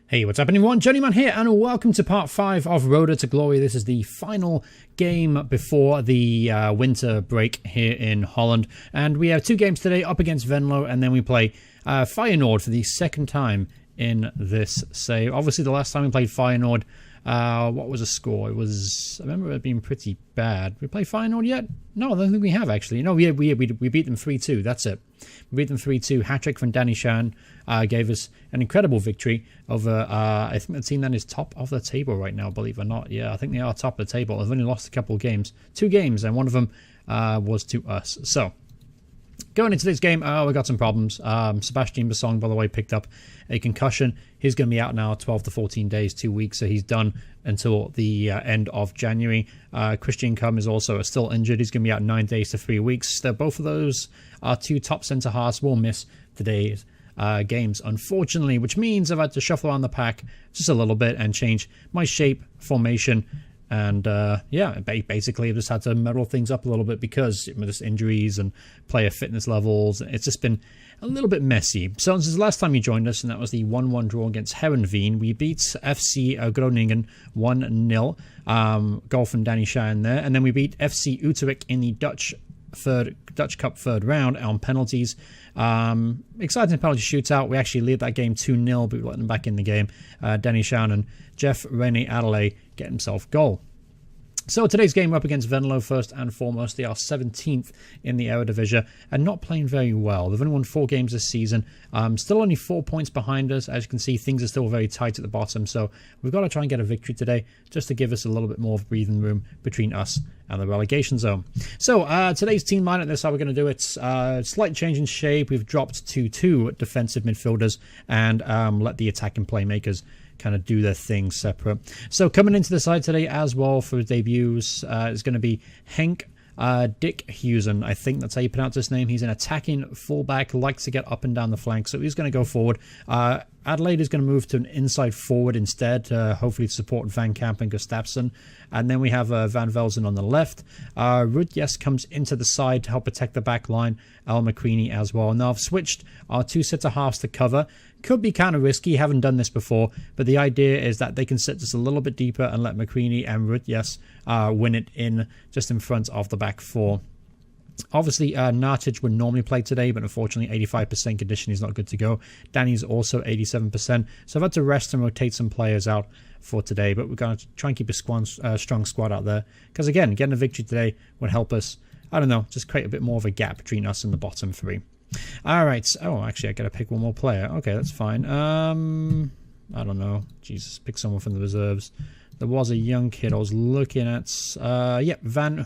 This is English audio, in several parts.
Hey, what's happening everyone? Journeyman here and welcome to part 5 of Roda To Glory. This is the final game before the winter break here in Holland. And we have 2 games today up against Venlo and then we play Feyenoord for the second time in this save. Obviously the last time we played Feyenoord, what was the score? I remember it being pretty bad. We play Feyenoord yet? No, I don't think we have actually. No, we beat them 3-2. That's it. We beat them 3-2. Hat-trick from Danny Shan gave us an incredible victory over, I think the team that is top of the table right now, believe it or not. Yeah, I think they are top of the table. They've only lost a couple of games. 2 games, and one of them was to us. So, going into this game, we got some problems. Sebastian Basong, by the way, picked up a concussion. He's going to be out now 12 to 14 days, 2 weeks, so he's done until the end of January. Christian Cum is also still injured. He's going to be out 9 days to 3 weeks. Both of those, our 2 top centre-halves, will miss today's games, unfortunately, which means I've had to shuffle around the pack just a little bit and change my shape, formation, and yeah, basically I've just had to muddle things up a little bit because of just injuries and player fitness levels. It's just been a little bit messy. So since the last time you joined us, and that was the 1-1 draw against Herenveen, we beat FC Groningen 1-0. Goal from Danny Shine there. And then we beat FC Utrecht in the Dutch Cup third round on penalties. Exciting penalty shootout. We actually lead that game 2-0, but we let them back in the game. Danny Shan and Jeff Rennie Adelaide get himself goal. So today's game, we're up against Venlo first and foremost. They are 17th in the Eredivisie and not playing very well. They've only won 4 games this season. Still only 4 points behind us. As you can see, things are still very tight at the bottom. So we've got to try and get a victory today just to give us a little bit more breathing room between us and the relegation zone. So today's team lineup, this is how we're going to do it. Slight change in shape. We've dropped to 2 defensive midfielders and let the attacking playmakers kind of do their thing separate. So coming into the side today as well for debuts is going to be Henk Dikhuizen. I think that's how you pronounce his name. He's an attacking fullback, likes to get up and down the flank, so he's going to go forward. Adelaide is going to move to an inside forward instead, hopefully to support Van Kamp and Gustafsson. And then we have Van Velzen on the left. Rudjes comes into the side to help protect the back line. Al McQueenie as well. Now I've switched our 2 centre-halves to cover. Could be kind of risky, haven't done this before, but the idea is that they can sit just a little bit deeper and let McQueenie and Rudjes win it in just in front of the back 4. Obviously, Nartic would normally play today, but unfortunately 85% condition is not good to go. Danny's also 87%, so I've had to rest and rotate some players out for today, but we're going to try and keep a strong squad out there, because again, getting a victory today would help us, I don't know, just create a bit more of a gap between us and the bottom 3. Alright, oh, actually I gotta pick one more player. Okay, that's fine. I don't know. Jesus, pick someone from the reserves. There was a young kid I was looking at. Van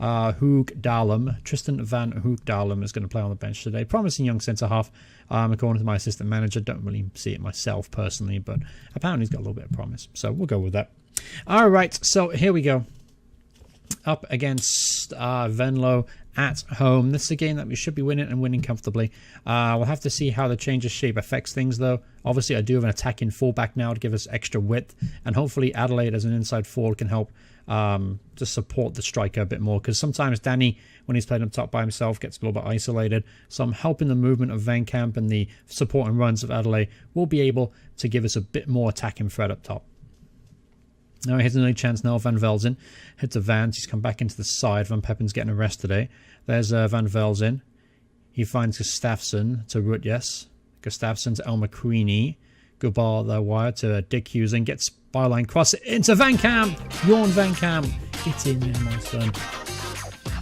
Hoogdalum. Tristan Van Hoogdalum is going to play on the bench today. Promising young centre-half. According to my assistant manager, don't really see it myself personally, but apparently he's got a little bit of promise. So we'll go with that. Alright, so here we go. Up against Venlo at home. This is a game that we should be winning and winning comfortably. We'll have to see how the change of shape affects things though. Obviously I do have an attacking fullback now to give us extra width, and hopefully Adelaide as an inside forward can help to support the striker a bit more, because sometimes Danny, when he's playing up top by himself, gets a little bit isolated. So I'm helping the movement of Van Kamp and the support and runs of Adelaide will be able to give us a bit more attacking threat up top. Now here's another chance now. Van Velzen heads to Vans. He's come back into the side. Van Peppen's getting a rest today. There's Van Velzen. He finds Gustafsson to Rutjes. Gustafsson to El McQueenie. Good ball there wire to Dikhuizen. Gets byline cross it into Van Kamp. Jorn Van Kamp. Get in there, my son.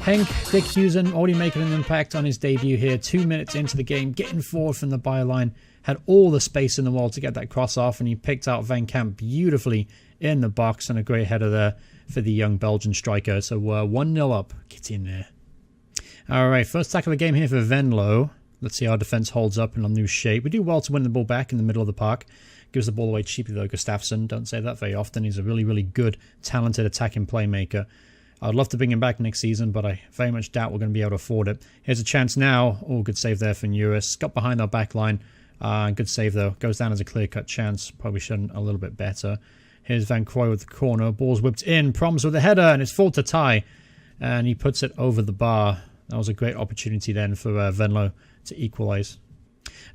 Henk Dikhuizen already making an impact on his debut here. 2 minutes into the game. Getting forward from the byline. Had all the space in the world to get that cross off, and he picked out Van Kamp beautifully in the box, and a great header there for the young Belgian striker. So 1-0 up. Get in there. Alright, first tackle of the game here for Venlo. Let's see how our defence holds up in a new shape. We do well to win the ball back in the middle of the park. Gives the ball away cheaply though, Gustafsson. Don't say that very often. He's a really, really good, talented attacking playmaker. I'd love to bring him back next season, but I very much doubt we're going to be able to afford it. Here's a chance now. Oh, good save there for Nuris. Got behind our back line. Good save though. Goes down as a clear-cut chance. Probably should a little bit better. Here's Van Crooy with the corner. Ball's whipped in. Proms with the header, and it's full to tie. And he puts it over the bar. That was a great opportunity then for Venlo to equalise.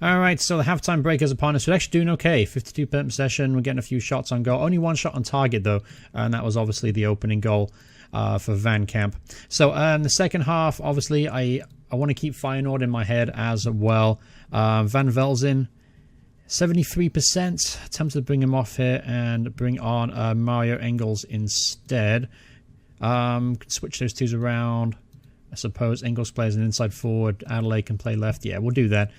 All right, so the halftime break is upon us. We're actually doing okay. 52% possession. We're getting a few shots on goal. Only one shot on target, though, and that was obviously the opening goal for Van Camp. So in the second half, obviously, I want to keep Feyenoord in my head as well. Van Velzen, 73%. Tempted to bring him off here and bring on Mario Engels instead. Switch those twos around. I suppose Engels plays an inside forward. Adelaide can play left. Yeah, we'll do that.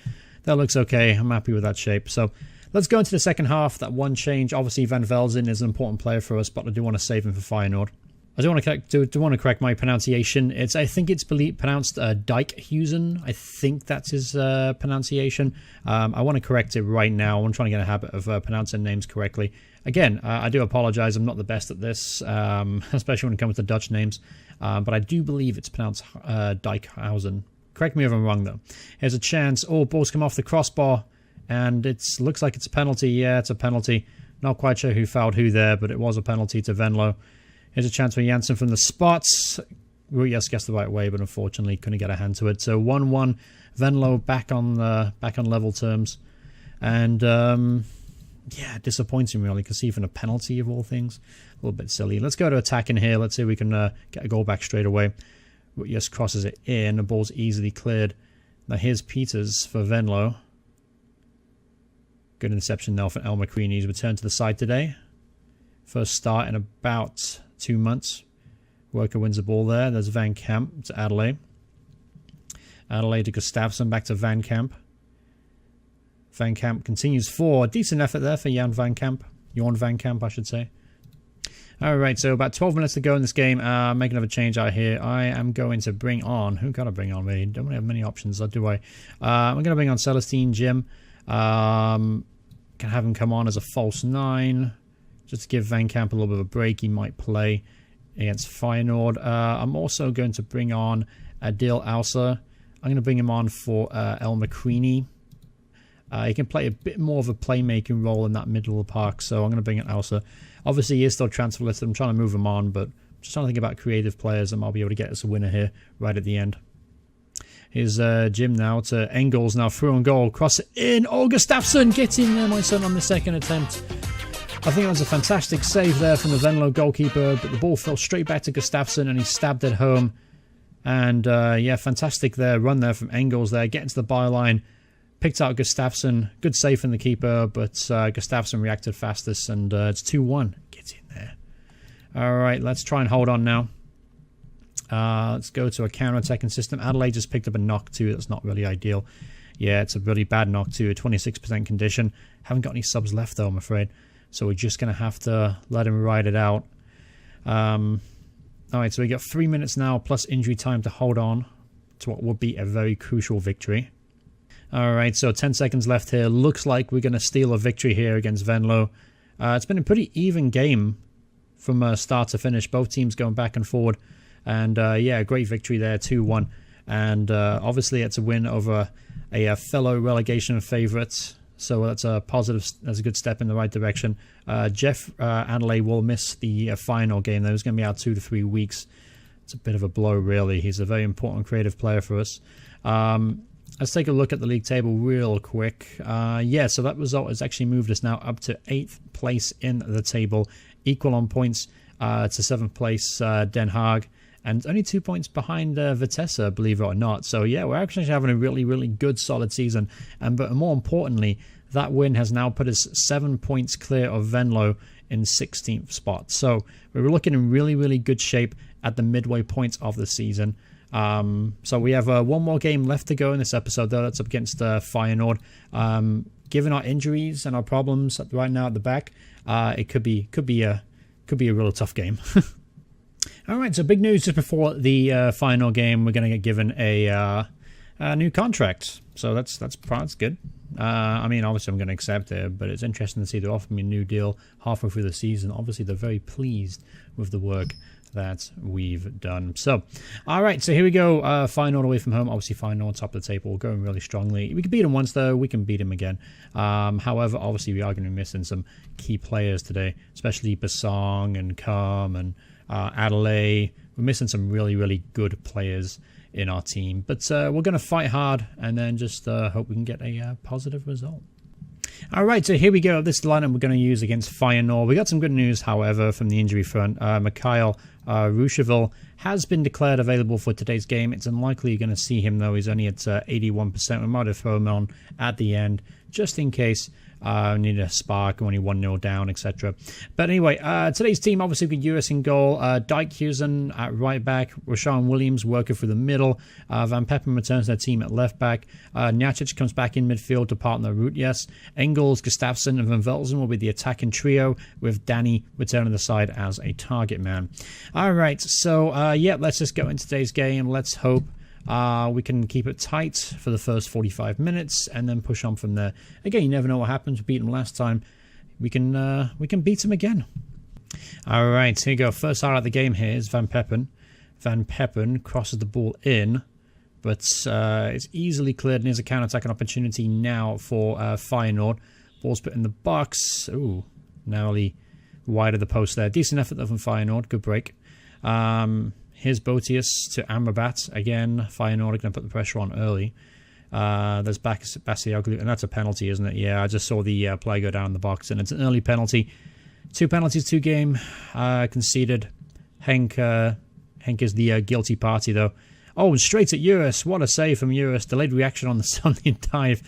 That looks okay. I'm happy with that shape. So let's go into the second half. That one change. Obviously, Van Velzen is an important player for us, but I do want to save him for Feyenoord. I do want to correct my pronunciation. I think it's pronounced Dijkhuizen. I think that's his pronunciation. I want to correct it right now. I'm trying to get a habit of pronouncing names correctly. Again, I do apologize. I'm not the best at this, especially when it comes to Dutch names. But I do believe it's pronounced Dijkhuizen. Correct me if I'm wrong, though. Here's a chance. Oh, ball's come off the crossbar, and it looks like it's a penalty. Yeah, it's a penalty. Not quite sure who fouled who there, but it was a penalty to Venlo. Here's a chance for Janssen from the spots. Well, yes, guessed the right way, but unfortunately couldn't get a hand to it. So 1-1, Venlo back on level terms, and yeah, disappointing really, because even a penalty of all things, a little bit silly. Let's go to attacking here. Let's see if we can get a goal back straight away. Yes, crosses it in. The ball's easily cleared. Now here's Peters for Venlo. Good interception now for El McCreaney. He's returned to the side today. First start in about 2 months. Worker wins the ball there. There's Van Camp to Adelaide. Adelaide to Gustafsson, back to Van Camp. Van Camp continues forward. Decent effort there for Jan Van Camp. Jorn Van Camp, I should say. Alright, so about 12 minutes to go in this game. Make another change out here. I am going to bring on... Who can I bring on, really? Don't really have many options, do I? I'm going to bring on Celestine Jim. Can have him come on as a false 9. Just to give Van Camp a little bit of a break. He might play against Feyenoord. I'm also going to bring on Adil Alsa. I'm going to bring him on for El McCreaney. He can play a bit more of a playmaking role in that middle of the park, so I'm going to bring in Alsa. Obviously, he is still transfer listed. I'm trying to move him on, but I'm just trying to think about creative players, and I'll be able to get us a winner here right at the end. Here's Jim now to Engels, now through on goal. Cross it in. Oh, Gustafsson, get in there, my son, on the second attempt. I think that was a fantastic save there from the Venlo goalkeeper, but the ball fell straight back to Gustafsson, and he stabbed it home. And, yeah, fantastic there. Run there from Engels there. Getting to the byline. Picked out Gustafsson. Good save from the keeper, but Gustafsson reacted fastest, and it's 2-1. Get in there. All right, let's try and hold on now. Let's go to a counter-attacking system. Adelaide just picked up a knock too. That's not really ideal. Yeah, it's a really bad knock too. A 26% condition. Haven't got any subs left though, I'm afraid. So we're just going to have to let him ride it out. All right, so we got 3 minutes now plus injury time to hold on to what would be a very crucial victory. All right, so 10 seconds left here. Looks like we're going to steal a victory here against Venlo. It's been a pretty even game from start to finish. Both teams going back and forward. And, yeah, great victory there, 2-1. And obviously it's a win over a fellow relegation favourite. So that's a positive, that's a good step in the right direction. Jeff Adelaide will miss the final game. That was going to be out 2 to 3 weeks. It's a bit of a blow, really. He's a very important creative player for us. Let's take a look at the league table real quick. Yeah, so that result has actually moved us now up to 8th place in the table. Equal on points to 7th place Den Haag. And only 2 points behind Vitesse, believe it or not. So, yeah, we're actually having a really, really good, solid season. But more importantly, that win has now put us 7 points clear of Venlo in 16th spot. So, we're looking in really, really good shape at the midway point of the season. So we have one more game left to go in this episode, though. That's up against Feyenoord. Given our injuries and our problems right now at the back, it could be a real tough game. All right, so big news just before the final game. We're going to get given a new contract, so that's good. I mean, obviously I'm going to accept it, but it's interesting to see they're offering me a new deal halfway through the season. Obviously, they're very pleased with the work that we've done. So, all right, so here we go. Feyenoord away from home. Obviously, Feyenoord top of the table, going really strongly. We can beat them once, though. We can beat them again. However, obviously, we are going to be missing some key players today, especially Basong and Kam and Adelaide. we're missing some really, really good players in our team. But we're going to fight hard and then just hope we can get a positive result. All right, so here we go. This is the lineup we're going to use against Feyenoord. We got some good news, however, from the injury front. Mikhail Rusheville has been declared available for today's game. It's unlikely you're going to see him, though. He's only at 81%. We might have thrown him on at the end, just in case. Need a spark, only 1-0 down, etc. But anyway, today's team obviously with Uris in goal, Dijkhuizen at right back, Rashawn Williams working through the middle, Van Peppen returns to their team at left back, Njacic comes back in midfield to partner Rutjes, Engels, Gustafsson and Van Velzen will be the attacking trio, with Danny returning the side as a target man. Alright, so yeah, let's just go into today's game. Let's hope we can keep it tight for the first 45 minutes and then push on from there. Again, you never know what happens. We beat them last time. We can beat them again. All right, here you go. First out of the game here is Van Peppen. Van Peppen crosses the ball in, but it's easily cleared and here's a counter-attacking opportunity now for Feyenoord. Ball's put in the box. Ooh, narrowly wide of the post there. Decent effort though from Feyenoord. Good break. Here's Botius to Amrabat. Again, Feyenoord are going to put the pressure on early. There's Basioglu, and that's a penalty, isn't it? Yeah, I just saw the play go down in the box, and it's an early penalty. 2 penalties, 2 game conceded. Henk is the guilty party, though. Oh, straight at Uris. What a save from Uris. Delayed reaction on the dive.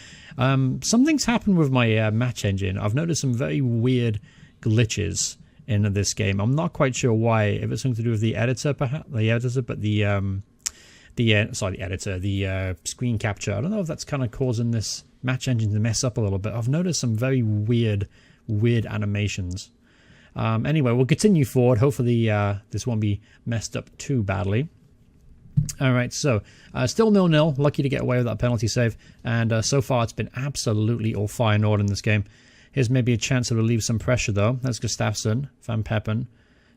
Something's happened with my match engine. I've noticed some very weird glitches in this game. I'm not quite sure why. If it's something to do with the editor, perhaps the editor, but the screen capture. I don't know if that's kind of causing this match engine to mess up a little bit. I've noticed some very weird animations. Anyway, we'll continue forward. Hopefully, this won't be messed up too badly. All right, so still 0-0. Lucky to get away with that penalty save, and so far it's been absolutely all Feyenoord in this game. Here's maybe a chance to relieve some pressure, though. That's Gustafsson, Van Peppen,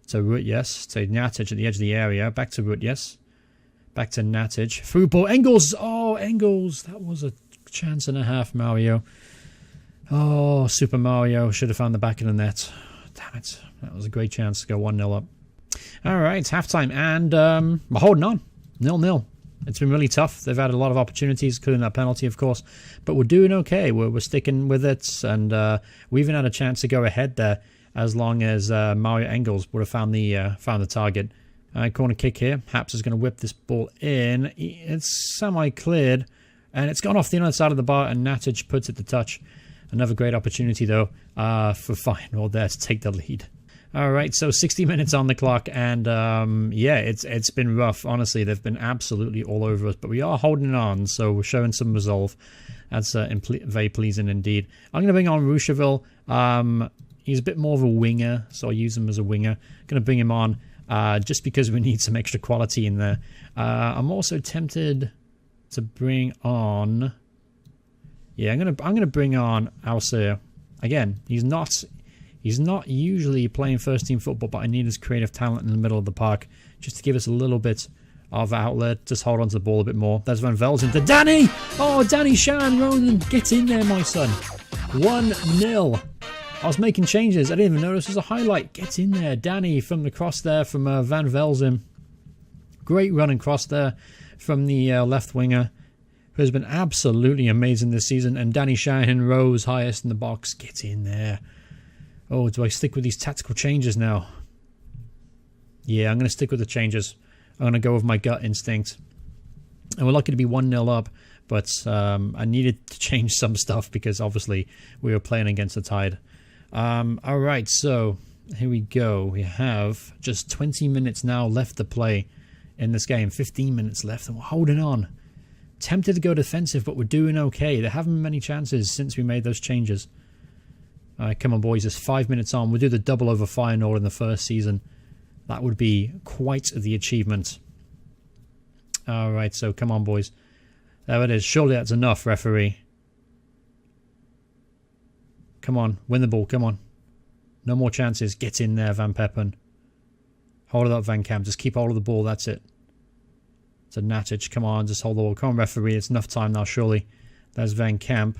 to Rutjes, to Njacic at the edge of the area. Back to Rutjes. Back to Njacic. Through ball. Engels! Oh, Engels! That was a chance and a half, Mario. Oh, Super Mario. Should have found the back of the net. Damn it. That was a great chance to go 1-0 up. All right, halftime. And we're holding on. 0-0. It's been really tough. They've had a lot of opportunities, including that penalty, of course. But we're doing okay. We're sticking with it. And we even had a chance to go ahead there as long as Mario Engels would have found the target. Corner kick here. Haps is going to whip this ball in. It's semi-cleared. And it's gone off the other side of the bar. And Njacic puts it to touch. Another great opportunity, though, for Feyenoord there to take the lead. All right, so 60 minutes on the clock, and yeah, it's been rough. Honestly, they've been absolutely all over us, but we are holding on, so we're showing some resolve. That's very pleasing indeed. I'm going to bring on Rusheville. He's a bit more of a winger, so I'll use him as a winger. Going to bring him on just because we need some extra quality in there. I'm also tempted to bring on... Yeah, I'm gonna bring on Alcir. Again, he's not usually playing first team football, but I need his creative talent in the middle of the park just to give us a little bit of outlet. Just hold on to the ball a bit more. There's Van Velzen to Danny! Oh, Danny Shan, Ronan, get in there, my son. 1-0. I was making changes. I didn't even notice it was a highlight. Get in there. Danny from the cross there from Van Velzen. Great run and cross there from the left winger, who has been absolutely amazing this season. And Danny Shanahan rose highest in the box. Get in there. Oh, do I stick with these tactical changes now? Yeah, I'm going to stick with the changes. I'm going to go with my gut instinct. And we're lucky to be 1-0 up, but I needed to change some stuff because obviously we were playing against the tide. All right, so here we go. We have just 20 minutes now left to play in this game. 15 minutes left, and we're holding on. Tempted to go defensive, but we're doing okay. There haven't been many chances since we made those changes. All right, come on, boys. It's 5 minutes on. We'll do the double over Feyenoord in the first season. That would be quite the achievement. All right, so come on, boys. There it is. Surely that's enough, referee. Come on, win the ball. Come on. No more chances. Get in there, Van Peppen. Hold it up, Van Kamp. Just keep hold of the ball. That's it. To Njacic, come on, just hold the ball. Come on, referee, it's enough time now, surely. There's Van Kamp.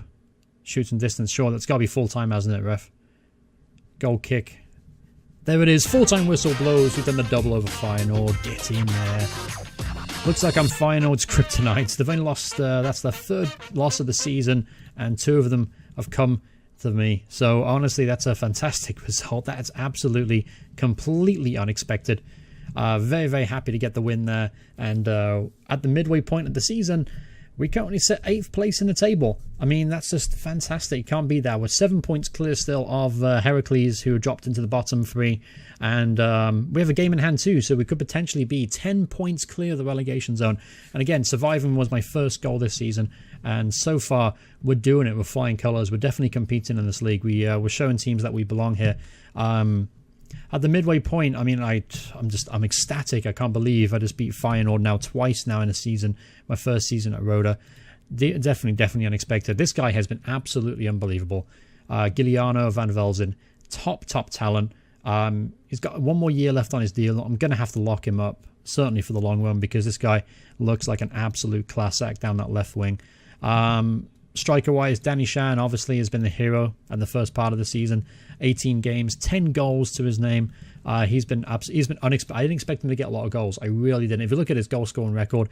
Shoots from distance, sure, that's got to be full time, hasn't it, ref? Goal kick. There it is, full-time whistle blows. We've done the double over Feyenoord. Get in there. Looks like I'm Feyenoord's kryptonite. They've only lost, that's their third loss of the season, and 2 of them have come to me. So honestly, that's a fantastic result. That's absolutely, completely unexpected. Very, very happy to get the win there. And at the midway point of the season, we currently sit 8th place in the table. I mean, that's just fantastic. You can't beat that. We're 7 points clear still of Heracles, who dropped into the bottom 3. And we have a game in hand too, so we could potentially be 10 points clear of the relegation zone. And again, surviving was my first goal this season. And so far, we're doing it with flying colours. We're definitely competing in this league. We're showing teams that we belong here. At the midway point, I mean, I'm ecstatic. I can't believe I just beat Feyenoord now twice now in a season. My first season at Roda. Definitely unexpected. This guy has been absolutely unbelievable. Giuliano Van Velzen, top talent. He's got 1 more year left on his deal. I'm going to have to lock him up, certainly for the long run, because this guy looks like an absolute class act down that left wing. Striker-wise, Danny Shan obviously has been the hero in the first part of the season. 18 games, 10 goals to his name. He's been unexpected. I didn't expect him to get a lot of goals. I really didn't. If you look at his goal-scoring record,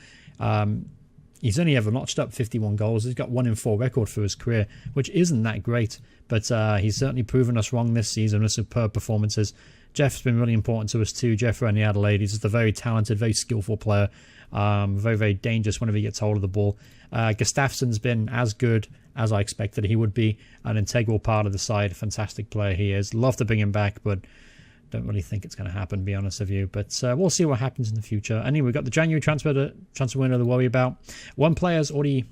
he's only ever notched up 51 goals. He's got 1 in 4 record for his career, which isn't that great. But he's certainly proven us wrong this season with superb performances. Jeff's been really important to us too. Jeff around the Adelaide. He's just a very talented, very skillful player. Very, very dangerous whenever he gets hold of the ball. Gustafsson's been as good as I expected he would be. An integral part of the side. Fantastic player he is. Love to bring him back, but don't really think it's going to happen, to be honest with you. But we'll see what happens in the future. Anyway, we've got the January transfer window to worry about. One player's already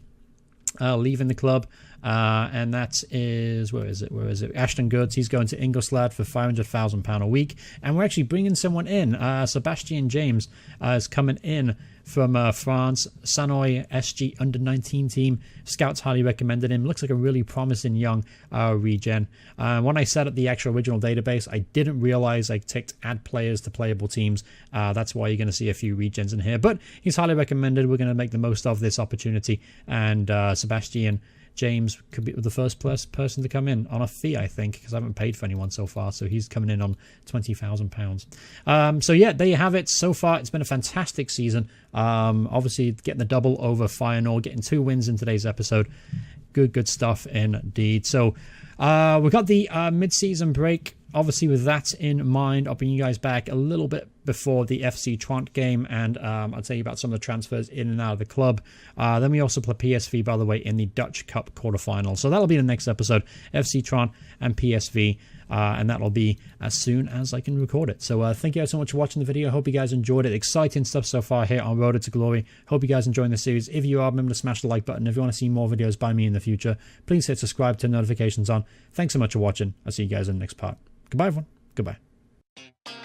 leaving the club, and that is, where is it? Ashton Goods. He's going to Ingolstadt for £500,000 a week, and we're actually bringing someone in. Sebastian James is coming in from France. Sanoy SG under-19 team. Scouts highly recommended him. Looks like a really promising young regen. When I set up the actual original database, I didn't realize I ticked add players to playable teams. That's why you're going to see a few regens in here, but he's highly recommended. We're going to make the most of this opportunity, and Sebastian James could be the first person to come in on a fee, I think, because I haven't paid for anyone so far. So he's coming in on £20,000. So yeah, there you have it. So far, it's been a fantastic season. Obviously, getting the double over Feyenoord, getting 2 wins in today's episode. Good stuff indeed. So we've got the mid-season break. Obviously, with that in mind, I'll bring you guys back a little bit before the FC Trant game, and I'll tell you about some of the transfers in and out of the club. Then we also play PSV, by the way, in the Dutch Cup quarterfinal. So that'll be the next episode, FC Trant and PSV, and that'll be as soon as I can record it. So thank you guys so much for watching the video. Hope you guys enjoyed it. Exciting stuff so far here on Roda to Glory. Hope you guys enjoying the series. If you are, remember to smash the like button. If you want to see more videos by me in the future, please hit subscribe, turn notifications on. Thanks so much for watching. I'll see you guys in the next part. Goodbye, everyone. Goodbye.